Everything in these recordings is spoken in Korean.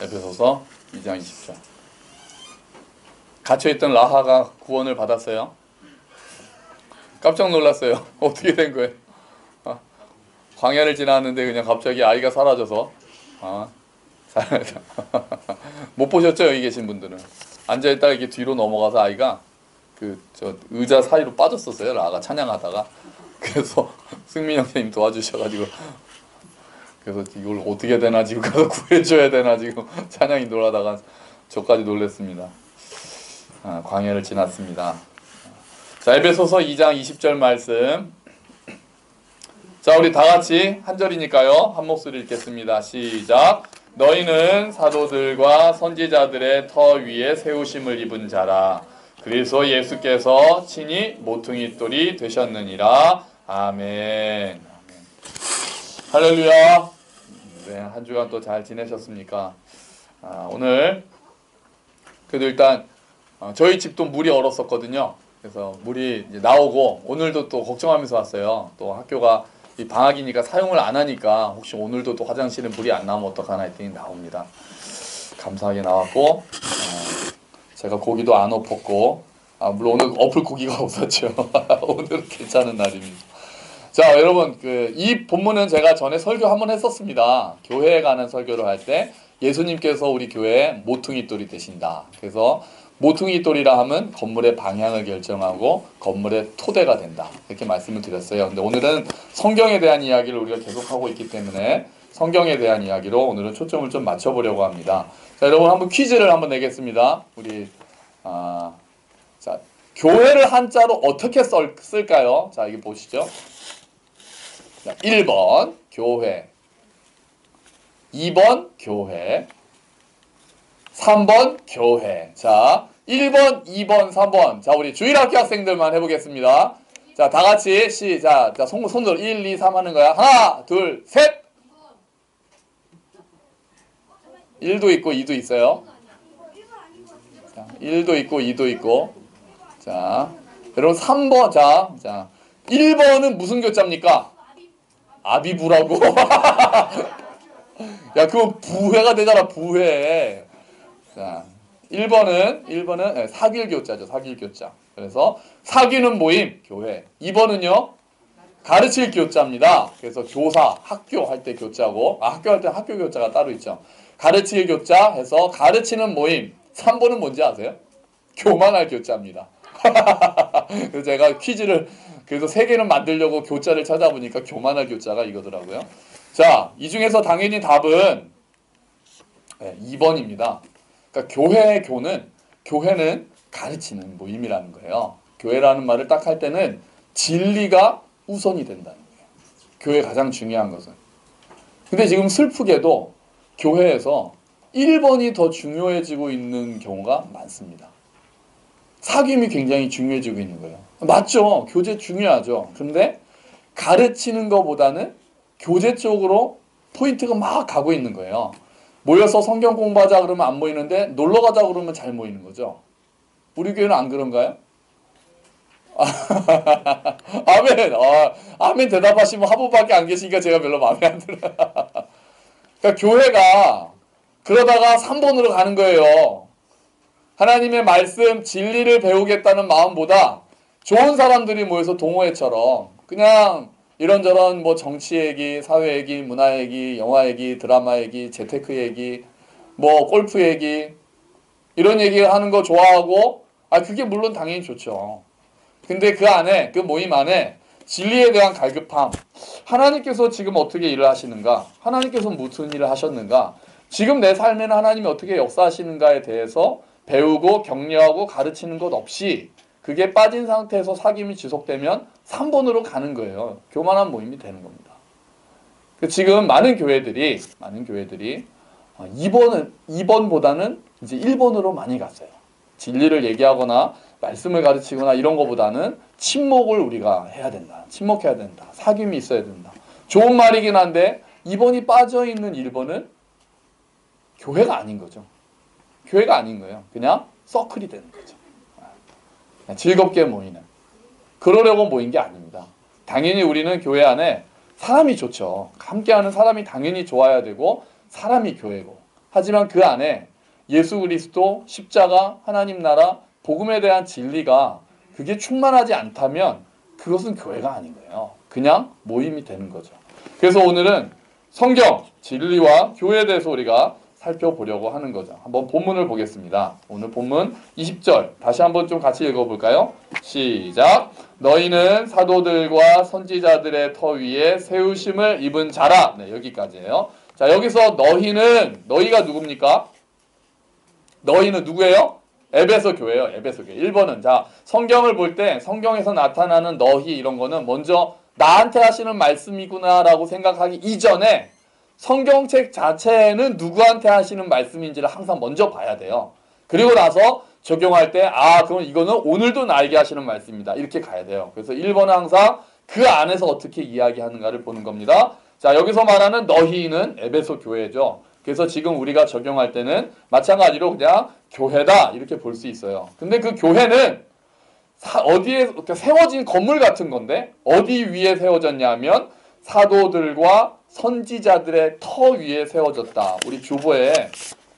에베소서 2장 20절. 갇혀있던 라하가 구원을 받았어요. 깜짝 놀랐어요. 어떻게 된 거예요? 광야를 지나왔는데 그냥 갑자기 아이가 사라져서 못 보셨죠? 여기 계신 분들은 앉아있다가 이렇게 뒤로 넘어가서 아이가 저 의자 사이로 빠졌었어요. 라가 찬양하다가. 그래서 승민이 형님 도와주셔가지고, 그래서 이걸 어떻게 해야 되나 지금 가서 구해줘야 되나 지금 찬양이 놀아다가 저까지 놀랬습니다. 광야를 지났습니다. 자, 에베소서 2장 20절 말씀. 자, 우리 다 같이 한 절이니까요. 한 목소리 읽겠습니다. 시작. 너희는 사도들과 선지자들의 터 위에 세우심을 입은 자라. 그래서 예수께서 친히 모퉁이 돌이 되셨느니라. 아멘. 할렐루야. 네, 한 주간 또 잘 지내셨습니까? 오늘 그래도 일단 저희 집도 물이 얼었었거든요. 그래서 물이 이제 나오고 오늘도 또 걱정하면서 왔어요. 또 학교가 이 방학이니까 사용을 안 하니까 혹시 오늘도 또 화장실에 물이 안 나오면 어떡하나 했더니 나옵니다. 감사하게 나왔고 제가 고기도 안 엎었고 물론 오늘 엎을 고기가 없었죠. 오늘은 괜찮은 날입니다. 자, 여러분 이 본문은 제가 전에 설교 한번 했었습니다. 교회에 관한 설교를 할 때 예수님께서 우리 교회에 모퉁이 돌이 되신다. 그래서 모퉁이 돌이라 하면 건물의 방향을 결정하고 건물의 토대가 된다. 이렇게 말씀을 드렸어요. 근데 오늘은 성경에 대한 이야기를 우리가 계속하고 있기 때문에 성경에 대한 이야기로 오늘은 초점을 좀 맞춰보려고 합니다. 자, 여러분 한번 퀴즈를 한번 내겠습니다. 우리 자, 교회를 한자로 어떻게 쓸까요? 자, 이게 보시죠. 자, 1번 교회, 2번 교회, 3번 교회. 자, 1번, 2번, 3번. 자, 우리 주일학교 학생들만 해보겠습니다. 자, 다 같이 시작. 자, 손으로 1, 2, 3 하는 거야. 하나, 둘, 셋. 1도 있고 2도 있어요. 자, 1도 있고 2도 있고. 자, 여러분 3번. 자, 1번은 무슨 교자입니까? 아비부라고. 야, 그거 부회가 되잖아, 부회. 자, 1번은 사길교자죠. 사길교자. 그래서 사귀는 모임, 교회. 2번은요, 가르칠 교자입니다. 그래서 교사, 학교 할 때 교자고, 학교 할 때 학교 교자가 따로 있죠. 가르칠 교자 해서 가르치는 모임. 3번은 뭔지 아세요? 교만할 교자입니다. 그래서 제가 퀴즈를 그래서 3개는 만들려고 교자를 찾아보니까 교만할 교자가 이거더라고요. 자, 이 중에서 당연히 답은 2번입니다. 그러니까 교회는 가르치는 모임이라는 거예요. 교회라는 말을 딱 할 때는 진리가 우선이 된다는 거예요. 교회 가장 중요한 것은. 근데 지금 슬프게도 교회에서 1번이 더 중요해지고 있는 경우가 많습니다. 사귐이 굉장히 중요해지고 있는 거예요. 맞죠? 교제 중요하죠. 근데 가르치는 것보다는 교제 쪽으로 포인트가 막 가고 있는 거예요. 모여서 성경 공부하자 그러면 안 모이는데 놀러 가자 그러면 잘 모이는 거죠. 우리 교회는 안 그런가요? 아멘. 아멘 대답하시면 한 분밖에 안 계시니까 제가 별로 마음에 안 들어요. 그러니까 교회가 그러다가 3번으로 가는 거예요. 하나님의 말씀, 진리를 배우겠다는 마음보다 좋은 사람들이 모여서 동호회처럼 그냥 이런저런 뭐 정치 얘기, 사회 얘기, 문화 얘기, 영화 얘기, 드라마 얘기, 재테크 얘기, 뭐 골프 얘기 이런 얘기 하는 거 좋아하고 그게 물론 당연히 좋죠. 근데 그 모임 안에 진리에 대한 갈급함, 하나님께서 지금 어떻게 일을 하시는가, 하나님께서 무슨 일을 하셨는가, 지금 내 삶에는 하나님이 어떻게 역사하시는가에 대해서 배우고 격려하고 가르치는 것 없이 그게 빠진 상태에서 사귐이 지속되면 3번으로 가는 거예요. 교만한 모임이 되는 겁니다. 지금 많은 교회들이 2번보다는 이제 1번으로 많이 갔어요. 진리를 얘기하거나 말씀을 가르치거나 이런 것보다는 침묵을 우리가 해야 된다. 침묵해야 된다. 사귐이 있어야 된다. 좋은 말이긴 한데 2번이 빠져있는 1번은 교회가 아닌 거죠. 교회가 아닌 거예요. 그냥 서클이 되는 거죠. 즐겁게 모이는. 그러려고 모인 게 아닙니다. 당연히 우리는 교회 안에 사람이 좋죠. 함께하는 사람이 당연히 좋아야 되고 사람이 교회고 하지만 그 안에 예수 그리스도, 십자가, 하나님 나라, 복음에 대한 진리가 그게 충만하지 않다면 그것은 교회가 아닌 거예요. 그냥 모임이 되는 거죠. 그래서 오늘은 성경, 진리와 교회에 대해서 우리가 살펴보려고 하는 거죠. 한번 본문을 보겠습니다. 오늘 본문 20절 다시 한번 좀 같이 읽어볼까요? 시작! 너희는 사도들과 선지자들의 터 위에 세우심을 입은 자라. 네, 여기까지예요. 자, 여기서 너희는, 너희가 누굽니까? 너희는 누구예요? 에베소 교회예요. 에베소 교회. 1번은 자, 성경을 볼 때 성경에서 나타나는 너희 이런 거는 먼저 나한테 하시는 말씀이구나라고 생각하기 이전에 성경책 자체는 누구한테 하시는 말씀인지를 항상 먼저 봐야 돼요. 그리고 나서 적용할 때 그럼 이거는 오늘도 나에게 하시는 말씀입니다. 이렇게 가야 돼요. 그래서 1번은 항상 그 안에서 어떻게 이야기하는가를 보는 겁니다. 자, 여기서 말하는 너희는 에베소 교회죠. 그래서 지금 우리가 적용할 때는 마찬가지로 그냥 교회다 이렇게 볼 수 있어요. 근데 그 교회는 어디에 세워진 건물 같은 건데 어디 위에 세워졌냐면 사도들과 선지자들의 터 위에 세워졌다. 우리 주보에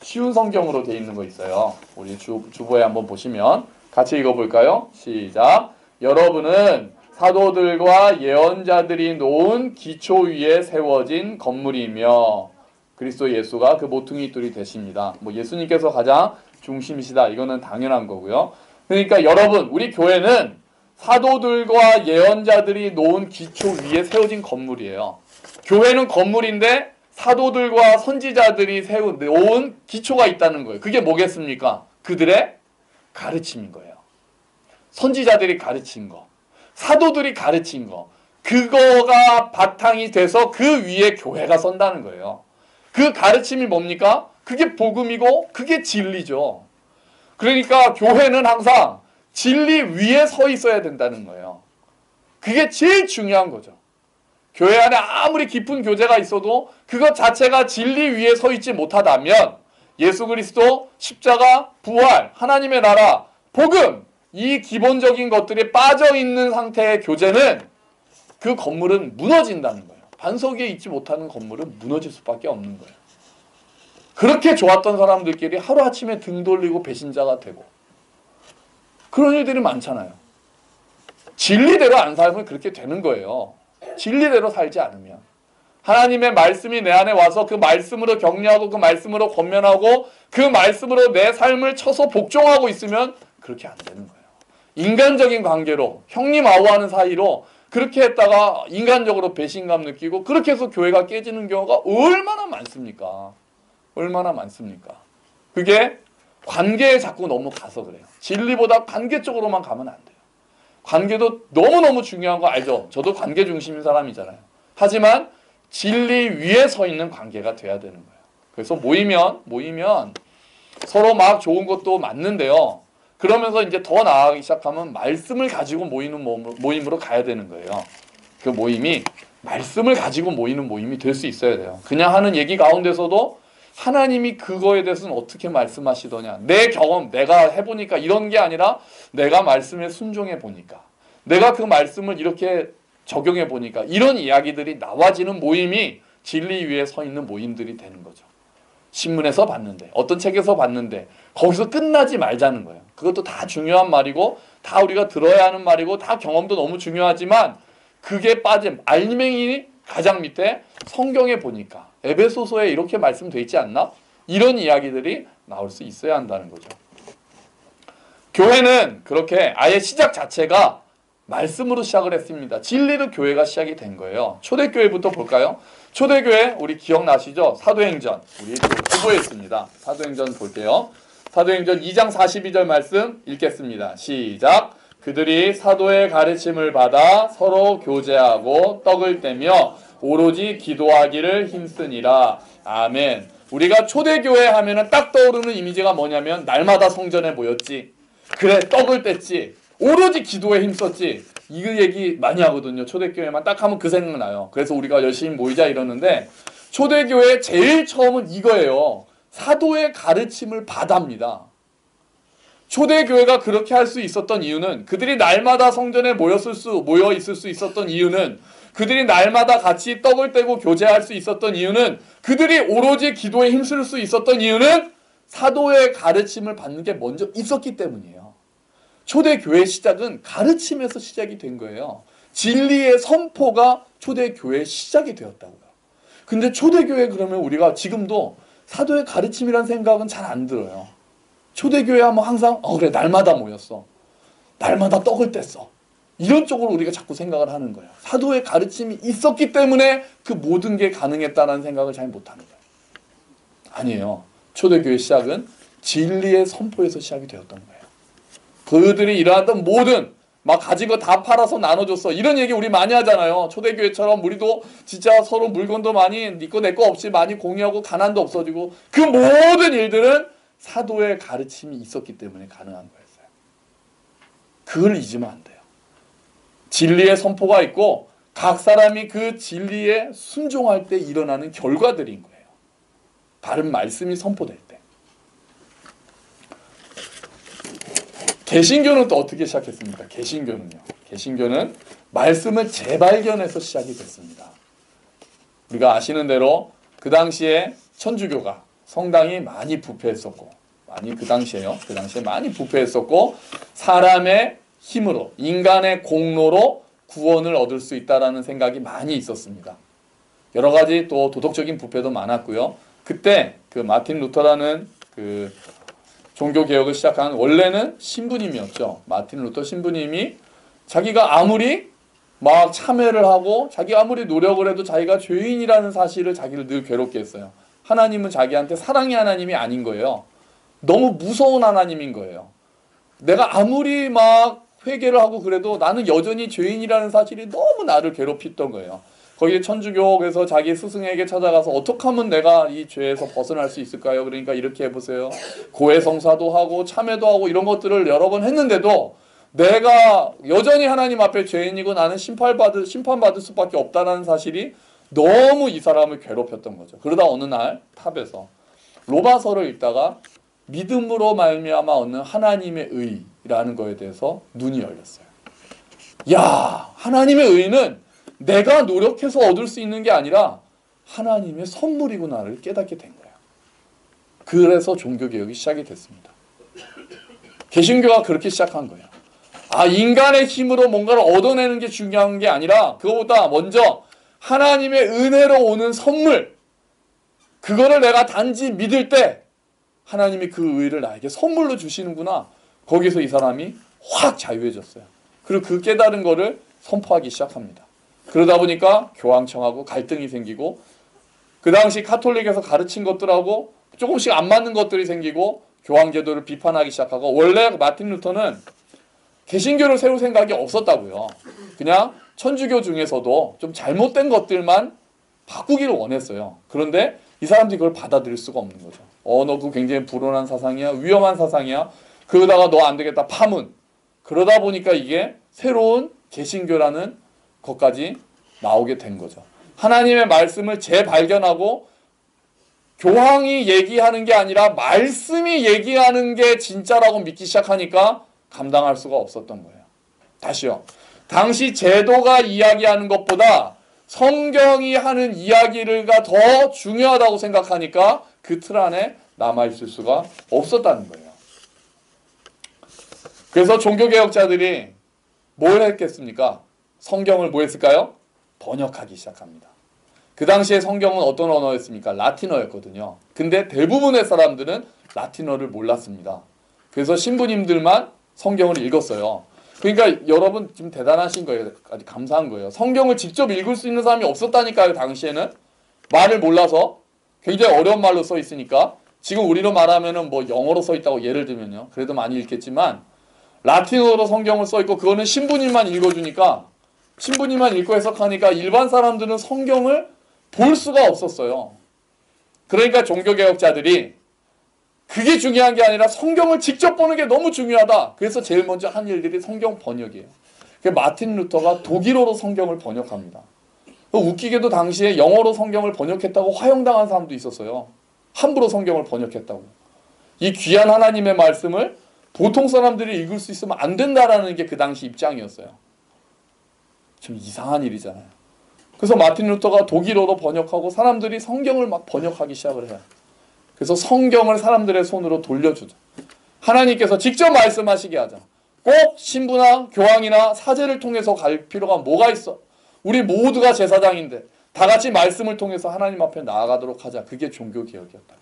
쉬운 성경으로 되어 있는 거 있어요. 우리 주보에 한번 보시면 같이 읽어볼까요? 시작! 여러분은 사도들과 예언자들이 놓은 기초 위에 세워진 건물이며 그리스도 예수가 그 모퉁이 돌이 되십니다. 뭐 예수님께서 가장 중심이시다. 이거는 당연한 거고요. 그러니까 여러분, 우리 교회는 사도들과 예언자들이 놓은 기초 위에 세워진 건물이에요. 교회는 건물인데 사도들과 선지자들이 놓은 기초가 있다는 거예요. 그게 뭐겠습니까? 그들의 가르침인 거예요. 선지자들이 가르친 거, 사도들이 가르친 거, 그거가 바탕이 돼서 그 위에 교회가 선다는 거예요. 그 가르침이 뭡니까? 그게 복음이고 그게 진리죠. 그러니까 교회는 항상 진리 위에 서 있어야 된다는 거예요. 그게 제일 중요한 거죠. 교회 안에 아무리 깊은 교제가 있어도 그것 자체가 진리 위에 서 있지 못하다면 예수 그리스도, 십자가, 부활, 하나님의 나라, 복음 이 기본적인 것들이 빠져있는 상태의 교제는 그 건물은 무너진다는 거예요. 반석 위에 있지 못하는 건물은 무너질 수밖에 없는 거예요. 그렇게 좋았던 사람들끼리 하루아침에 등 돌리고 배신자가 되고 그런 일들이 많잖아요. 진리대로 안 살면 그렇게 되는 거예요. 진리대로 살지 않으면. 하나님의 말씀이 내 안에 와서 그 말씀으로 격려하고 그 말씀으로 권면하고 그 말씀으로 내 삶을 쳐서 복종하고 있으면 그렇게 안 되는 거예요. 인간적인 관계로 형님 아우하는 사이로 그렇게 했다가 인간적으로 배신감 느끼고 그렇게 해서 교회가 깨지는 경우가 얼마나 많습니까? 얼마나 많습니까? 그게 관계에 자꾸 너무 가서 그래요. 진리보다 관계 쪽으로만 가면 안 돼요. 관계도 너무너무 중요한 거 알죠? 저도 관계 중심인 사람이잖아요. 하지만 진리 위에 서 있는 관계가 돼야 되는 거예요. 그래서 모이면 서로 막 좋은 것도 맞는데요. 그러면서 이제 더 나아가기 시작하면 말씀을 가지고 모이는 모임으로 가야 되는 거예요. 그 모임이 말씀을 가지고 모이는 모임이 될 수 있어야 돼요. 그냥 하는 얘기 가운데서도 하나님이 그거에 대해서는 어떻게 말씀하시더냐. 내 경험, 내가 해보니까 이런 게 아니라 내가 말씀에 순종해 보니까 내가 그 말씀을 이렇게 적용해 보니까 이런 이야기들이 나와지는 모임이 진리 위에 서 있는 모임들이 되는 거죠. 신문에서 봤는데 어떤 책에서 봤는데 거기서 끝나지 말자는 거예요. 그것도 다 중요한 말이고 다 우리가 들어야 하는 말이고 다 경험도 너무 중요하지만 그게 빠진 알맹이 가장 밑에 성경에 보니까 에베소서에 이렇게 말씀되어 있지 않나? 이런 이야기들이 나올 수 있어야 한다는 거죠. 교회는 그렇게 아예 시작 자체가 말씀으로 시작을 했습니다. 진리로 교회가 시작이 된 거예요. 초대교회부터 볼까요? 초대교회 우리 기억나시죠? 사도행전 우리 후보에 있습니다. 사도행전 볼게요. 사도행전 2장 42절 말씀 읽겠습니다. 시작! 그들이 사도의 가르침을 받아 서로 교제하고 떡을 떼며 오로지 기도하기를 힘쓰니라. 아멘. 우리가 초대교회 하면은 딱 떠오르는 이미지가 뭐냐면 날마다 성전에 모였지. 그래 떡을 뗐지. 오로지 기도에 힘썼지. 이거 얘기 많이 하거든요. 초대교회만 딱 하면 그 생각나요. 그래서 우리가 열심히 모이자 이러는데 초대교회 제일 처음은 이거예요. 사도의 가르침을 받아입니다. 초대교회가 그렇게 할 수 있었던 이유는 그들이 날마다 성전에 모여 있을 수 있었던 이유는 그들이 날마다 같이 떡을 떼고 교제할 수 있었던 이유는, 그들이 오로지 기도에 힘쓸 수 있었던 이유는 사도의 가르침을 받는 게 먼저 있었기 때문이에요. 초대교회 시작은 가르침에서 시작이 된 거예요. 진리의 선포가 초대교회의 시작이 되었다고요. 근데 초대교회 그러면 우리가 지금도 사도의 가르침이란 생각은 잘 안 들어요. 초대교회 하면 항상 그래 날마다 모였어. 날마다 떡을 뗐어. 이런 쪽으로 우리가 자꾸 생각을 하는 거예요. 사도의 가르침이 있었기 때문에 그 모든 게 가능했다는 생각을 잘 못하는 거예요. 아니에요. 초대교회 시작은 진리의 선포에서 시작이 되었던 거예요. 그들이 일어났던 모든 막 가진 거 다 팔아서 나눠줬어. 이런 얘기 우리 많이 하잖아요. 초대교회처럼 우리도 진짜 서로 물건도 많이 네 거 내 거 없이 많이 공유하고 가난도 없어지고, 그 모든 일들은 사도의 가르침이 있었기 때문에 가능한 거였어요. 그걸 잊으면 안 돼요. 진리의 선포가 있고 각 사람이 그 진리에 순종할 때 일어나는 결과들인 거예요. 바른 말씀이 선포될 때. 개신교는 또 어떻게 시작했습니까? 개신교는 말씀을 재발견해서 시작이 됐습니다. 우리가 아시는 대로 그 당시에 천주교가 성당이 많이 부패했었고, 그 당시에 많이 부패했었고, 사람의 힘으로, 인간의 공로로 구원을 얻을 수 있다라는 생각이 많이 있었습니다. 여러 가지 또 도덕적인 부패도 많았고요. 그때 그 마틴 루터라는 그 종교개혁을 시작한, 원래는 신부님이었죠. 마틴 루터 신부님이 자기가 아무리 막 참회를 하고 자기가 아무리 노력을 해도 자기가 죄인이라는 사실을 자기를 늘 괴롭게 했어요. 하나님은 자기한테 사랑의 하나님이 아닌 거예요. 너무 무서운 하나님인 거예요. 내가 아무리 막 회개를 하고 그래도 나는 여전히 죄인이라는 사실이 너무 나를 괴롭혔던 거예요. 거기에 천주교에서 자기 스승에게 찾아가서 어떻게 하면 내가 이 죄에서 벗어날 수 있을까요? 그러니까 이렇게 해보세요. 고해성사도 하고 참회도 하고 이런 것들을 여러 번 했는데도 내가 여전히 하나님 앞에 죄인이고 나는 심판받을 수밖에 없다는 사실이 너무 이 사람을 괴롭혔던 거죠. 그러다 어느 날 탑에서 로마서를 읽다가 믿음으로 말미암아 얻는 하나님의 의라는 거에 대해서 눈이 열렸어요. 야, 하나님의 의는 내가 노력해서 얻을 수 있는 게 아니라 하나님의 선물이구나를 깨닫게 된 거예요. 그래서 종교개혁이 시작이 됐습니다. 개신교가 그렇게 시작한 거예요. 인간의 힘으로 뭔가를 얻어내는 게 중요한 게 아니라 그거보다 먼저 하나님의 은혜로 오는 선물, 그거를 내가 단지 믿을 때 하나님이 그 의를 나에게 선물로 주시는구나. 거기서 이 사람이 확 자유해졌어요. 그리고 그 깨달은 거를 선포하기 시작합니다. 그러다 보니까 교황청하고 갈등이 생기고, 그 당시 카톨릭에서 가르친 것들하고 조금씩 안 맞는 것들이 생기고, 교황제도를 비판하기 시작하고, 원래 마틴 루터는 개신교를 세울 생각이 없었다고요. 그냥 천주교 중에서도 좀 잘못된 것들만 바꾸기를 원했어요. 그런데 이 사람들이 그걸 받아들일 수가 없는 거죠. 너 그거 굉장히 불온한 사상이야. 위험한 사상이야. 그러다가 너 안 되겠다. 파문. 그러다 보니까 이게 새로운 개신교라는 것까지 나오게 된 거죠. 하나님의 말씀을 재발견하고 교황이 얘기하는 게 아니라 말씀이 얘기하는 게 진짜라고 믿기 시작하니까 감당할 수가 없었던 거예요. 다시요. 당시 제도가 이야기하는 것보다 성경이 하는 이야기가 더 중요하다고 생각하니까 그 틀 안에 남아있을 수가 없었다는 거예요. 그래서 종교개혁자들이 뭘 했겠습니까? 성경을 뭐 했을까요? 번역하기 시작합니다. 그 당시에 성경은 어떤 언어였습니까? 라틴어였거든요. 근데 대부분의 사람들은 라틴어를 몰랐습니다. 그래서 신부님들만 성경을 읽었어요. 그러니까 여러분 지금 대단하신 거예요. 아주 감사한 거예요. 성경을 직접 읽을 수 있는 사람이 없었다니까요. 당시에는 말을 몰라서 굉장히 어려운 말로 써 있으니까. 지금 우리로 말하면은 뭐 영어로 써 있다고 예를 들면요. 그래도 많이 읽겠지만 라틴어로 성경을 써 있고 그거는 신부님만 읽어주니까, 신부님만 읽고 해석하니까 일반 사람들은 성경을 볼 수가 없었어요. 그러니까 종교개혁자들이 그게 중요한 게 아니라 성경을 직접 보는 게 너무 중요하다. 그래서 제일 먼저 한 일들이 성경 번역이에요. 마틴 루터가 독일어로 성경을 번역합니다. 웃기게도 당시에 영어로 성경을 번역했다고 화형당한 사람도 있었어요. 함부로 성경을 번역했다고. 이 귀한 하나님의 말씀을 보통 사람들이 읽을 수 있으면 안 된다라는 게 그 당시 입장이었어요. 좀 이상한 일이잖아요. 그래서 마틴 루터가 독일어로 번역하고 사람들이 성경을 막 번역하기 시작을 해요. 그래서 성경을 사람들의 손으로 돌려주죠. 하나님께서 직접 말씀하시게 하자. 꼭 신부나 교황이나 사제를 통해서 갈 필요가 뭐가 있어? 우리 모두가 제사장인데 다 같이 말씀을 통해서 하나님 앞에 나아가도록 하자. 그게 종교개혁이었다.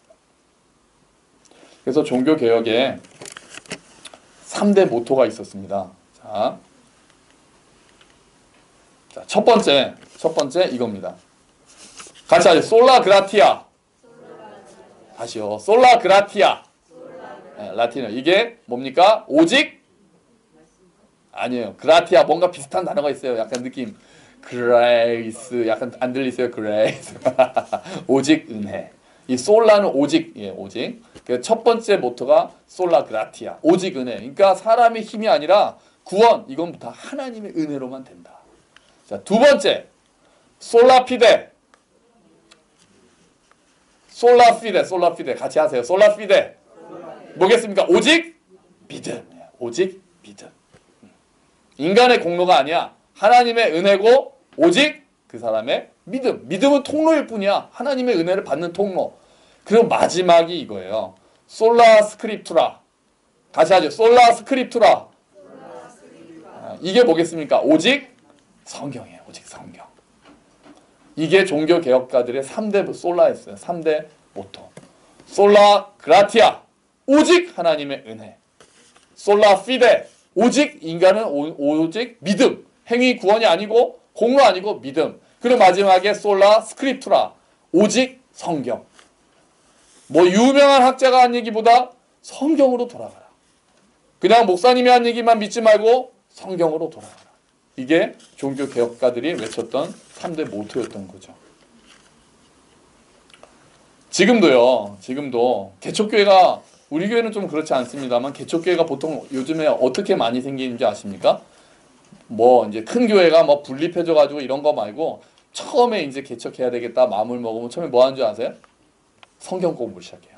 그래서 종교개혁에 3대 모토가 있었습니다. 자, 첫 번째 이겁니다. 같이 하죠. 솔라 그라티아. 다시요. 솔라 그라티아. 네, 라틴어. 이게 뭡니까? 오직? 아니에요. 그라티아 뭔가 비슷한 단어가 있어요. 약간 느낌. 그레이스 약간 안 들리세요? 그레이스. 오직 은혜. 이 솔라는 오직, 예, 오직. 그 첫 번째 모토가 솔라 그라티아. 오직 은혜. 그러니까 사람의 힘이 아니라 구원. 이건 다 하나님의 은혜로만 된다. 자, 두 번째. 솔라 피데. 솔라 피데. 같이 하세요. 솔라 피데. 뭐겠습니까? 오직 믿음. 오직 믿음. 인간의 공로가 아니야. 하나님의 은혜고 오직 그 사람의 믿음. 믿음은 통로일 뿐이야. 하나님의 은혜를 받는 통로. 그리고 마지막이 이거예요. 솔라 스크립투라. 같이 하죠. 솔라 스크립투라. 이게 뭐겠습니까? 오직 성경이에요. 오직 성경. 이게 종교개혁가들의 3대 솔라였어요. 3대 모토. 솔라 그라티아. 오직 하나님의 은혜. 솔라 피데. 오직 인간은 오직 믿음. 행위 구원이 아니고 공로 아니고 믿음. 그리고 마지막에 솔라 스크립투라. 오직 성경. 뭐 유명한 학자가 한 얘기보다 성경으로 돌아가라. 그냥 목사님이 한 얘기만 믿지 말고 성경으로 돌아가라. 이게 종교개혁가들이 외쳤던 3대 모토였던 거죠. 지금도 개척교회가 우리 교회는 좀 그렇지 않습니다만 개척교회가 보통 요즘에 어떻게 많이 생기는지 아십니까? 뭐 이제 큰 교회가 뭐 분립해져가지고 이런 거 말고 처음에 이제 개척해야 되겠다 마음을 먹으면 처음에 뭐 하는 줄 아세요? 성경 공부를 시작해요.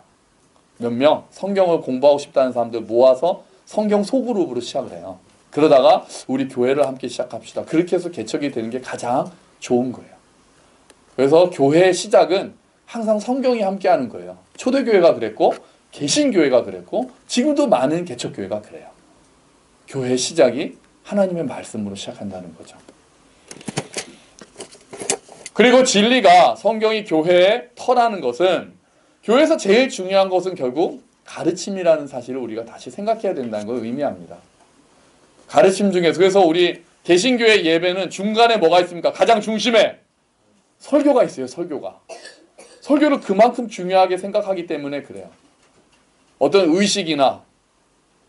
몇 명 성경을 공부하고 싶다는 사람들 모아서 성경 소그룹으로 시작을 해요. 그러다가 우리 교회를 함께 시작합시다. 그렇게 해서 개척이 되는 게 가장 좋은 거예요. 그래서 교회의 시작은 항상 성경이 함께하는 거예요. 초대교회가 그랬고 개신교회가 그랬고 지금도 많은 개척교회가 그래요. 교회의 시작이 하나님의 말씀으로 시작한다는 거죠. 그리고 진리가 성경이 교회의 터라는 것은 교회에서 제일 중요한 것은 결국 가르침이라는 사실을 우리가 다시 생각해야 된다는 걸 의미합니다. 가르침 중에서 그래서 우리 개신교회 예배는 중간에 뭐가 있습니까? 가장 중심에 설교가 있어요. 설교를 그만큼 중요하게 생각하기 때문에 그래요. 어떤 의식이나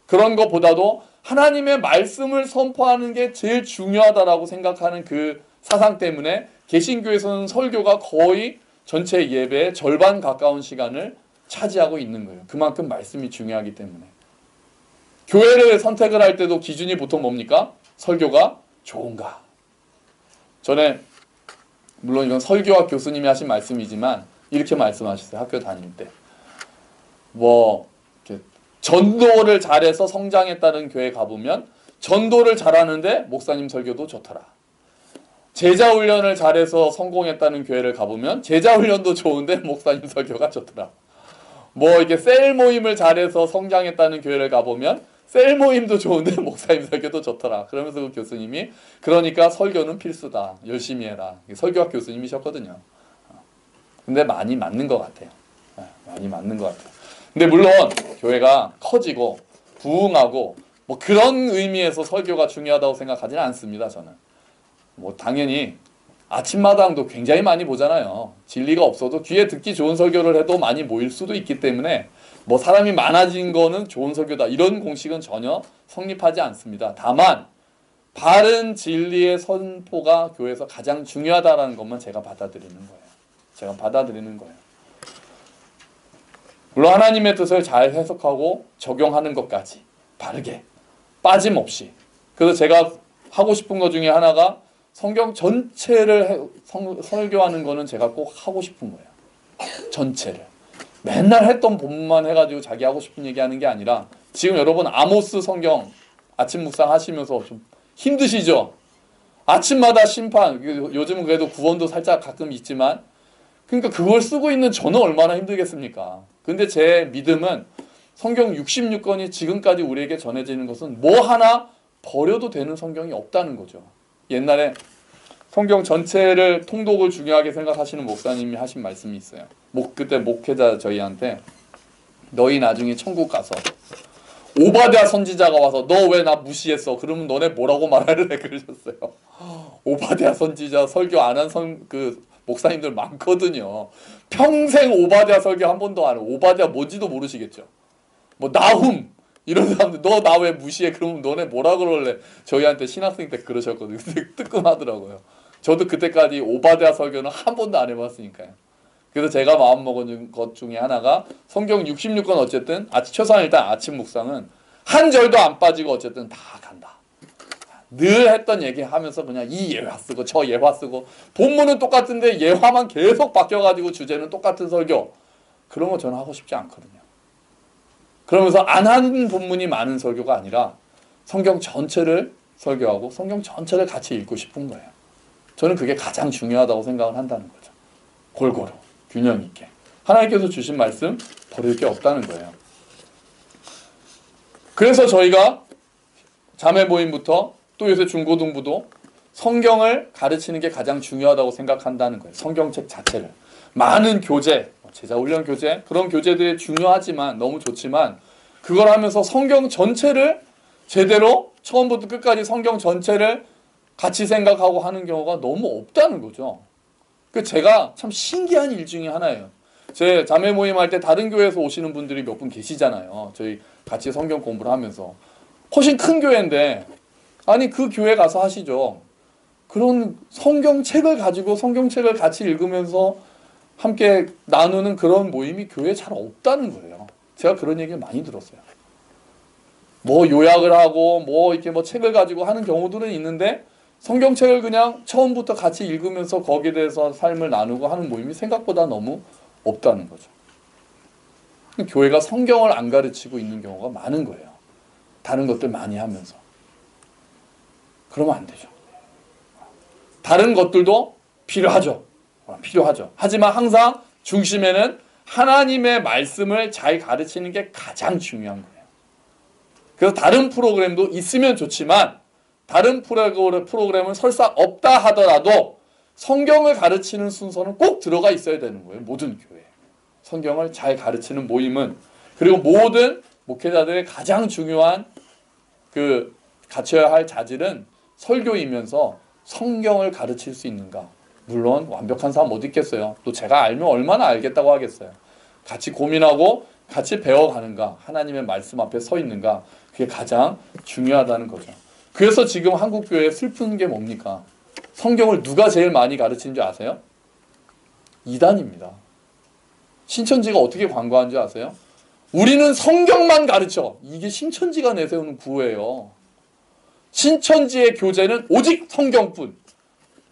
그런 것보다도 하나님의 말씀을 선포하는 게 제일 중요하다라고 생각하는 그 사상 때문에 개신교에서는 설교가 거의 전체 예배의 절반 가까운 시간을 차지하고 있는 거예요. 그만큼 말씀이 중요하기 때문에. 교회를 선택을 할 때도 기준이 보통 뭡니까? 설교가 좋은가? 전에 물론 이건 설교학 교수님이 하신 말씀이지만 이렇게 말씀하셨어요. 학교 다닐 때. 뭐 전도를 잘해서 성장했다는 교회 가보면 전도를 잘하는데 목사님 설교도 좋더라. 제자 훈련을 잘해서 성공했다는 교회를 가보면 제자 훈련도 좋은데 목사님 설교가 좋더라. 뭐 이렇게 셀 모임을 잘해서 성장했다는 교회를 가보면 셀 모임도 좋은데 목사님 설교도 좋더라. 그러면서 그 교수님이 그러니까 설교는 필수다. 열심히 해라. 설교학 교수님이셨거든요. 근데 많이 맞는 것 같아요. 많이 맞는 것 같아요. 근데 물론 교회가 커지고 부흥하고 뭐 그런 의미에서 설교가 중요하다고 생각하지는 않습니다. 저는. 뭐 당연히 아침마당도 굉장히 많이 보잖아요. 진리가 없어도 귀에 듣기 좋은 설교를 해도 많이 모일 수도 있기 때문에 뭐 사람이 많아진 거는 좋은 설교다. 이런 공식은 전혀 성립하지 않습니다. 다만 바른 진리의 선포가 교회에서 가장 중요하다는 것만 제가 받아들이는 거예요. 물론 하나님의 뜻을 잘 해석하고 적용하는 것까지 바르게 빠짐없이. 그래서 제가 하고 싶은 것 중에 하나가 성경 전체를 설교하는 거는 제가 꼭 하고 싶은 거예요. 전체를. 맨날 했던 본문만 해가지고 자기 하고 싶은 얘기하는 게 아니라 지금 여러분 아모스 성경 아침 묵상 하시면서 좀 힘드시죠? 아침마다 심판, 요즘은 그래도 구원도 살짝 가끔 있지만, 그러니까 그걸 쓰고 있는 저는 얼마나 힘들겠습니까? 근데 제 믿음은 성경 66권이 지금까지 우리에게 전해지는 것은 뭐 하나 버려도 되는 성경이 없다는 거죠. 옛날에 성경 전체를 통독을 중요하게 생각하시는 목사님이 하신 말씀이 있어요. 그때 목회자 저희한테 너희 나중에 천국 가서 오바댜 선지자가 와서 너 왜 나 무시했어? 그러면 너네 뭐라고 말할래? 그러셨어요. 오바댜 선지자 설교 안 한 목사님들 많거든요. 평생 오바댜 설교 한 번도 안 해. 오바댜 뭔지도 모르시겠죠. 뭐 나훔 이런 사람들 너 나 왜 무시해? 그러면 너네 뭐라 그럴래? 저희한테 신학생 때 그러셨거든요. 뜨끔하더라고요. 저도 그때까지 오바댜 설교는 한 번도 안 해봤으니까요. 그래서 제가 마음먹은 것 중에 하나가 성경 66권 어쨌든 최소한 일단 아침 묵상은 한 절도 안 빠지고 어쨌든 다 간다. 늘 했던 얘기 하면서 그냥 이 예화 쓰고 저 예화 쓰고 본문은 똑같은데 예화만 계속 바뀌어가지고 주제는 똑같은 설교. 그런 거 저는 하고 싶지 않거든요. 그러면서 안 하는 본문이 많은 설교가 아니라 성경 전체를 설교하고 성경 전체를 같이 읽고 싶은 거예요. 저는 그게 가장 중요하다고 생각을 한다는 거죠. 골고루 균형 있게 하나님께서 주신 말씀 버릴 게 없다는 거예요. 그래서 저희가 자매 모임부터 또 요새 중고등부도 성경을 가르치는 게 가장 중요하다고 생각한다는 거예요. 성경책 자체를. 많은 교재, 제자훈련 교재, 그런 교재들이 중요하지만 너무 좋지만 그걸 하면서 성경 전체를 제대로 처음부터 끝까지 성경 전체를 같이 생각하고 하는 경우가 너무 없다는 거죠. 제가 참 신기한 일 중에 하나예요. 제 자매 모임 할 때 다른 교회에서 오시는 분들이 몇 분 계시잖아요. 저희 같이 성경 공부를 하면서. 훨씬 큰 교회인데 아니 그 교회 가서 하시죠. 그런 성경책을 가지고 성경책을 같이 읽으면서 함께 나누는 그런 모임이 교회에 잘 없다는 거예요. 제가 그런 얘기를 많이 들었어요. 뭐 요약을 하고 뭐 이렇게 뭐 책을 가지고 하는 경우들은 있는데 성경책을 그냥 처음부터 같이 읽으면서 거기에 대해서 삶을 나누고 하는 모임이 생각보다 너무 없다는 거죠. 교회가 성경을 안 가르치고 있는 경우가 많은 거예요. 다른 것들 많이 하면서. 그러면 안 되죠. 다른 것들도 필요하죠. 하지만 항상 중심에는 하나님의 말씀을 잘 가르치는 게 가장 중요한 거예요. 그래서 다른 프로그램도 있으면 좋지만 다른 프로그램은 설사 없다 하더라도 성경을 가르치는 순서는 꼭 들어가 있어야 되는 거예요. 모든 교회. 성경을 잘 가르치는 모임은. 그리고 모든 목회자들의 가장 중요한 갖춰야 할 자질은 설교이면서 성경을 가르칠 수 있는가. 물론 완벽한 사람 어디 있겠어요. 또 제가 알면 얼마나 알겠다고 하겠어요. 같이 고민하고 같이 배워가는가. 하나님의 말씀 앞에 서 있는가. 그게 가장 중요하다는 거죠. 그래서 지금 한국교회에 슬픈 게 뭡니까? 성경을 누가 제일 많이 가르치는 줄 아세요? 이단입니다. 신천지가 어떻게 광고하는 줄 아세요? 우리는 성경만 가르쳐. 이게 신천지가 내세우는 구호예요. 신천지의 교재는 오직 성경뿐.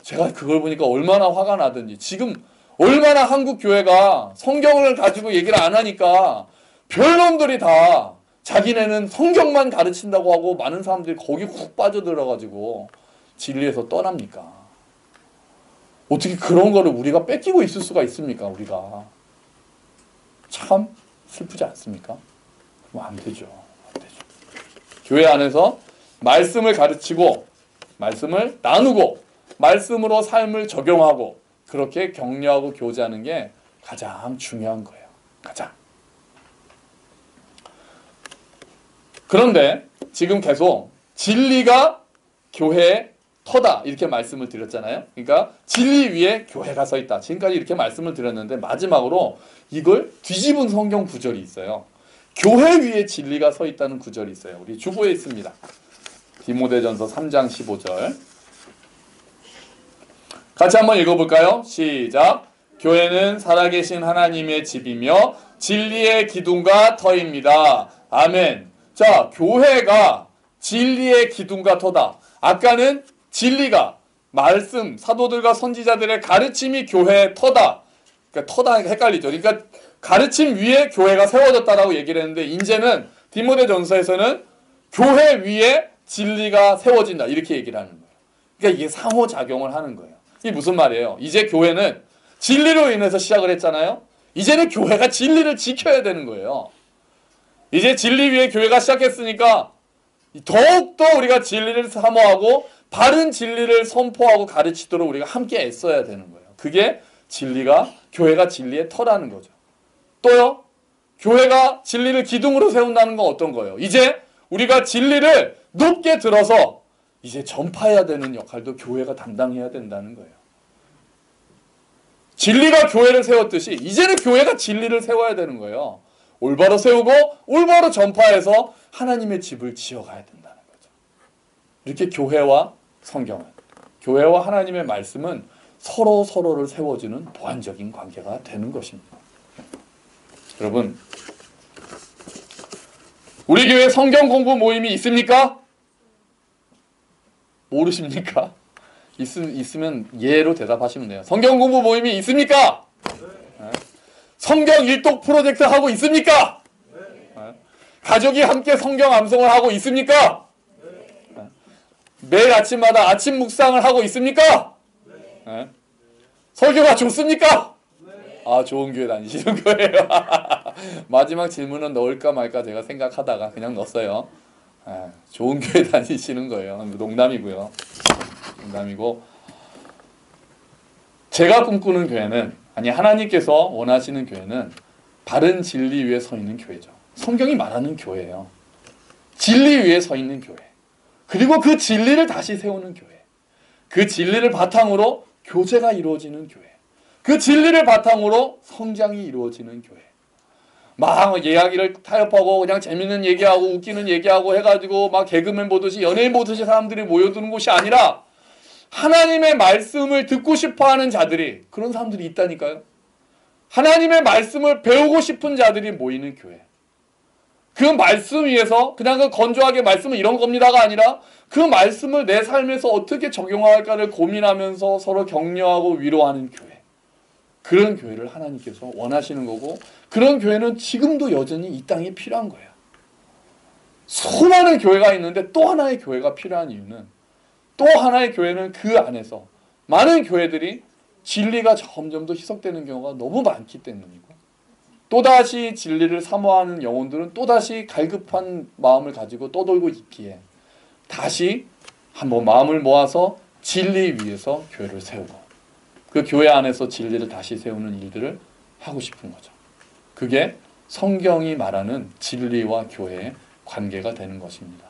제가 그걸 보니까 얼마나 화가 나든지. 지금 얼마나 한국 교회가 성경을 가지고 얘기를 안 하니까 별놈들이 다 자기네는 성경만 가르친다고 하고 많은 사람들이 거기 훅 빠져들어가지고 진리에서 떠납니까? 어떻게 그런 거를 우리가 뺏기고 있을 수가 있습니까? 우리가. 참 슬프지 않습니까? 그럼 안 되죠. 교회 안에서 말씀을 가르치고 말씀을 나누고 말씀으로 삶을 적용하고 그렇게 격려하고 교제하는 게 가장 중요한 거예요. 가장. 그런데 지금 계속 진리가 교회의 터다 이렇게 말씀을 드렸잖아요. 그러니까 진리 위에 교회가 서 있다. 지금까지 이렇게 말씀을 드렸는데 마지막으로 이걸 뒤집은 성경 구절이 있어요. 교회 위에 진리가 서 있다는 구절이 있어요. 우리 주보에 있습니다. 디모데전서 3장 15절 같이 한번 읽어볼까요? 시작. 교회는 살아계신 하나님의 집이며 진리의 기둥과 터입니다. 아멘. 자, 교회가 진리의 기둥과 터다. 아까는 진리가 말씀, 사도들과 선지자들의 가르침이 교회의 터다. 그러니까 터다 헷갈리죠. 그러니까 가르침 위에 교회가 세워졌다라고 얘기를 했는데 이제는 디모데전서에서는 교회 위에 진리가 세워진다. 이렇게 얘기를 하는 거예요. 그러니까 이게 상호작용을 하는 거예요. 이게 무슨 말이에요? 이제 교회는 진리로 인해서 시작을 했잖아요. 이제는 교회가 진리를 지켜야 되는 거예요. 이제 진리 위에 교회가 시작했으니까 더욱더 우리가 진리를 사모하고 바른 진리를 선포하고 가르치도록 우리가 함께 애써야 되는 거예요. 그게 교회가 진리의 터라는 거죠. 또요, 교회가 진리를 기둥으로 세운다는 건 어떤 거예요? 이제 우리가 진리를 높게 들어서 이제 전파해야 되는 역할도 교회가 담당해야 된다는 거예요. 진리가 교회를 세웠듯이 이제는 교회가 진리를 세워야 되는 거예요. 올바로 세우고 올바로 전파해서 하나님의 집을 지어가야 된다는 거죠. 이렇게 교회와 성경은, 교회와 하나님의 말씀은 서로를 세워주는 보완적인 관계가 되는 것입니다. 여러분, 우리 교회 성경 공부 모임이 있습니까? 모르십니까? 있으면 예로 대답하시면 돼요. 성경 공부 모임이 있습니까? 네. 성경 일독 프로젝트 하고 있습니까? 네. 가족이 함께 성경 암송을 하고 있습니까? 네. 매일 아침마다 아침 묵상을 하고 있습니까? 네. 설교가 좋습니까? 아, 좋은 교회 다니시는 거예요. 마지막 질문은 넣을까 말까 제가 생각하다가 그냥 넣었어요. 좋은 교회 다니시는 거예요. 농담이고요. 농담이고, 제가 꿈꾸는 교회는, 아니 하나님께서 원하시는 교회는 바른 진리 위에 서 있는 교회죠. 성경이 말하는 교회예요. 진리 위에 서 있는 교회. 그리고 그 진리를 다시 세우는 교회. 그 진리를 바탕으로 교제가 이루어지는 교회. 그 진리를 바탕으로 성장이 이루어지는 교회. 막 이야기를 타협하고 그냥 재밌는 얘기하고 웃기는 얘기하고 해가지고 막 개그맨 보듯이 연예인 보듯이 사람들이 모여드는 곳이 아니라 하나님의 말씀을 듣고 싶어하는 자들이, 그런 사람들이 있다니까요. 하나님의 말씀을 배우고 싶은 자들이 모이는 교회. 그 말씀 위에서 그냥 그 건조하게 말씀은 이런 겁니다가 아니라 그 말씀을 내 삶에서 어떻게 적용할까를 고민하면서 서로 격려하고 위로하는 교회. 그런 교회를 하나님께서 원하시는 거고, 그런 교회는 지금도 여전히 이 땅에 필요한 거예요. 수많은 교회가 있는데 또 하나의 교회가 필요한 이유는, 또 하나의 교회는 그 안에서 많은 교회들이 진리가 점점 더 희석되는 경우가 너무 많기 때문이고, 또다시 진리를 사모하는 영혼들은 또다시 갈급한 마음을 가지고 떠돌고 있기에 다시 한번 마음을 모아서 진리 위에서 교회를 세우고 그 교회 안에서 진리를 다시 세우는 일들을 하고 싶은 거죠. 그게 성경이 말하는 진리와 교회의 관계가 되는 것입니다.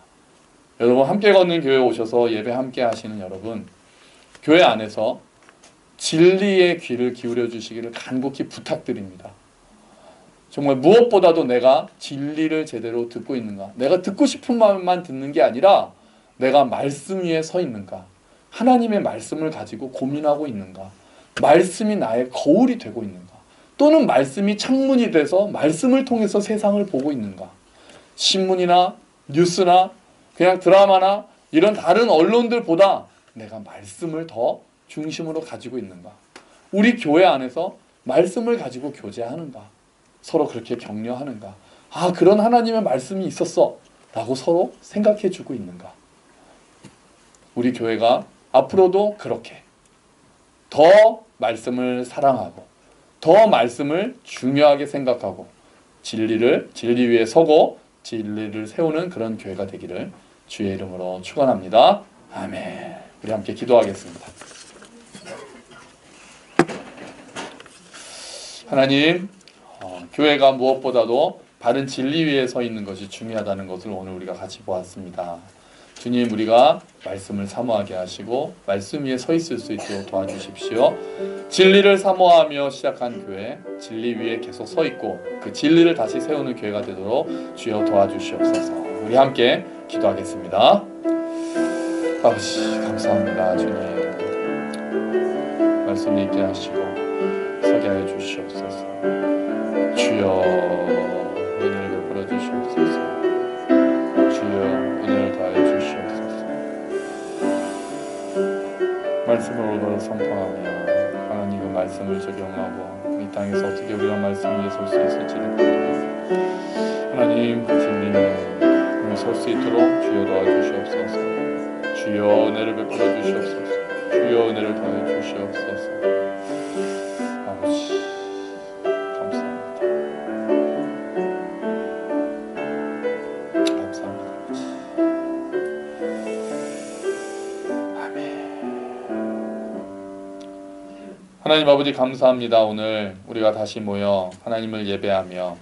여러분, 함께 걷는 교회에 오셔서 예배 함께 하시는 여러분, 교회 안에서 진리의 귀를 기울여 주시기를 간곡히 부탁드립니다. 정말 무엇보다도 내가 진리를 제대로 듣고 있는가, 내가 듣고 싶은 마음만 듣는 게 아니라 내가 말씀 위에 서 있는가, 하나님의 말씀을 가지고 고민하고 있는가, 말씀이 나의 거울이 되고 있는가, 또는 말씀이 창문이 돼서 말씀을 통해서 세상을 보고 있는가, 신문이나 뉴스나 그냥 드라마나 이런 다른 언론들보다 내가 말씀을 더 중심으로 가지고 있는가, 우리 교회 안에서 말씀을 가지고 교제하는가, 서로 그렇게 격려하는가, 아, 그런 하나님의 말씀이 있었어 라고 서로 생각해 주고 있는가. 우리 교회가 앞으로도 그렇게 더 말씀을 사랑하고 더 말씀을 중요하게 생각하고 진리 위에 서고 진리를 세우는 그런 교회가 되기를 주의 이름으로 축원합니다. 아멘. 우리 함께 기도하겠습니다. 하나님, 교회가 무엇보다도 바른 진리 위에 서 있는 것이 중요하다는 것을 오늘 우리가 같이 보았습니다. 주님, 우리가 말씀을 사모하게 하시고 말씀 위에 서 있을 수 있도록 도와주십시오. 진리를 사모하며 시작한 교회, 진리 위에 계속 서 있고 그 진리를 다시 세우는 교회가 되도록 주여 도와주시옵소서. 우리 함께 기도하겠습니다. 아버지, 감사합니다. 주님, 말씀 읽게 하시고 서게 하여 주시옵소서. 주여, 은혜를 베풀어 주시옵소서. 주여, 은혜를 더하여 주시옵소서. 말씀을 올바로 선포하며 하나님의 말씀을 적용하고 이 땅에서 어떻게 우리가 말씀 위에 설 수 있을지를 보옵니다. 하나님, 그 진리 위에 설 수 있도록 주여 도와주시옵소서. 주여 은혜를 베풀어 주시옵소서. 주여 은혜를 더해 주시옵소서. 아버지 감사합니다. 감사합니다 아버지. 하나님 아버지 감사합니다. 오늘 우리가 다시 모여 하나님을 예배하며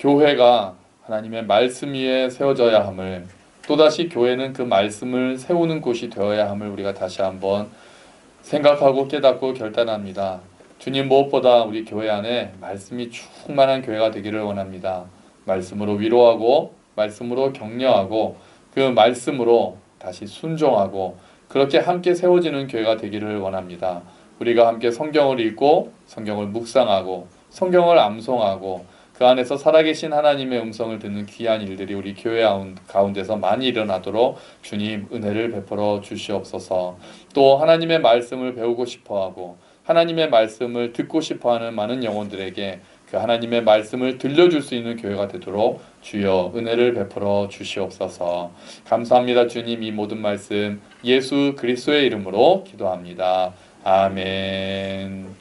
교회가 하나님의 말씀 위에 세워져야 함을, 또다시 교회는 그 말씀을 세우는 곳이 되어야 함을 우리가 다시 한번 생각하고 깨닫고 결단합니다. 주님, 무엇보다 우리 교회 안에 말씀이 충만한 교회가 되기를 원합니다. 말씀으로 위로하고 말씀으로 격려하고 그 말씀으로 다시 순종하고 그렇게 함께 세워지는 교회가 되기를 원합니다. 우리가 함께 성경을 읽고 성경을 묵상하고 성경을 암송하고 그 안에서 살아계신 하나님의 음성을 듣는 귀한 일들이 우리 교회 가운데서 많이 일어나도록 주님 은혜를 베풀어 주시옵소서. 또 하나님의 말씀을 배우고 싶어하고 하나님의 말씀을 듣고 싶어하는 많은 영혼들에게 그 하나님의 말씀을 들려줄 수 있는 교회가 되도록 주여 은혜를 베풀어 주시옵소서. 감사합니다. 주님, 이 모든 말씀 예수 그리스도의 이름으로 기도합니다. 아멘.